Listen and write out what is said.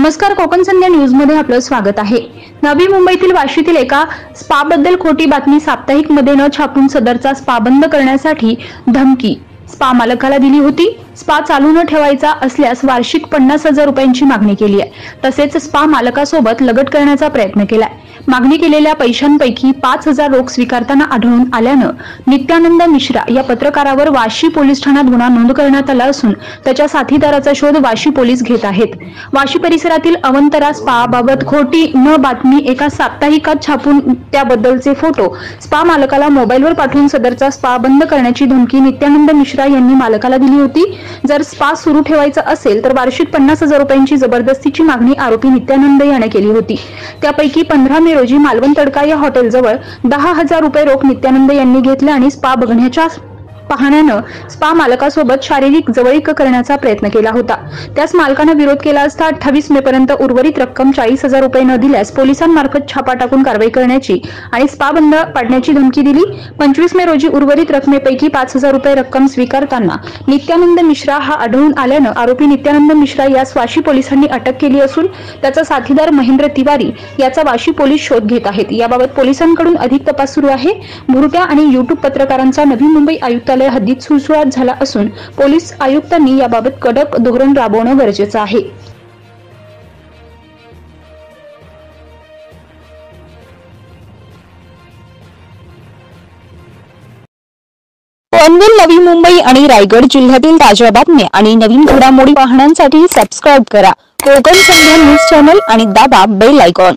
नमस्कार, कोकण संध्या न्यूज मध्ये आपलं स्वागत आहे। नवी मुंबईतील वाशीतील एका स्पा बद्दल खोटी बातमी साप्ताहिक मध्ये न छापून सदरचा स्पा बंद करण्यासाठी धमकी स्पा मालकाला दिली होती। स्पा चालू न ठेवायचा असल्यास वार्षिक 50,000 रुपयांची मागणी केली आहे। तसेच स्पा मालकासोबत लगट करण्याचा प्रयत्न केलाय। मागणी केलेल्या पैशांपैकी 5,000 रोख स्वीकारताना आढळून आल्यानं नित्यानंद मिश्रा या पत्रकारावर वाशी पोलीस ठाण्यात गुन्हा नोंद करण्यात आला असून त्याच्या साथीदाराचा शोध वाशी पोलीस घेत आहेत। वाशी परिसरातील अवंतरा स्पा बाबत खोटी न बातमी एका साप्ताहिकात छापून त्याबद्दलचे फोटो स्पा मालकाला मोबाईलवर पाठवून सदरचा स्पा बंद करण्याची धमकी नित्यानंद मिश्रा यांनी मालकाला दिली होती। जर स्पा सुरू ठेवायचा असेल तर वार्षिक 50,000 रुपयांची जबरदस्तीची मागणी आरोपी नित्यानंद याने केली होती। त्यापैकी 15 मे रोजी मालवण तडका या हॉटेलजवळ 10,000 रुपये रोख नित्यानंद यांनी घेतले आणि स्पा बघण्याच्या पाहण्यानं स्पा मालकासोबत शारीरिक जवळीक करण्याचा प्रयत्न केला होता। त्यास मालकाने विरोध केला असता 28 मे पर्यंत उर्वरित रक्कम 40,000 रुपये न दिल्यास पोलिसांमार्फत छापा टाकून कारवाई करण्याची आणि स्पा बंद पाडण्याची धमकी दिली। 25 मे रोजी उर्वरित रकमेपैकी 5,000 रुपये रक्कम स्वीकारताना नित्यानंद मिश्रा हा आढळून आल्यानं आरोपी नित्यानंद मिश्रा यास वाशी पोलिसांनी अटक केली असून त्याचा साथीदार महेंद्र तिवारी याचा वाशी पोलीस शोध घेत आहेत। याबाबत पोलिसांकडून अधिक तपास सुरू आहे। भुरट्या आणि यूट्यूब पत्रकारांचा नवी मुंबई आयुक्तालय हद्दीत सुळसुळाट झाला असून पोलीस आयुक्तांनी याबाबत कडक धोरण राबवणं गरजेचं आहे। पनवेल, नवी मुंबई आणि रायगड जिल्ह्यातील ताज्या बातम्या आणि नवीन घडामोडी पाहण्यासाठी सबस्क्राइब करा कोकण संध्या न्यूज चॅनल आणि दाबा बेल आयकॉन।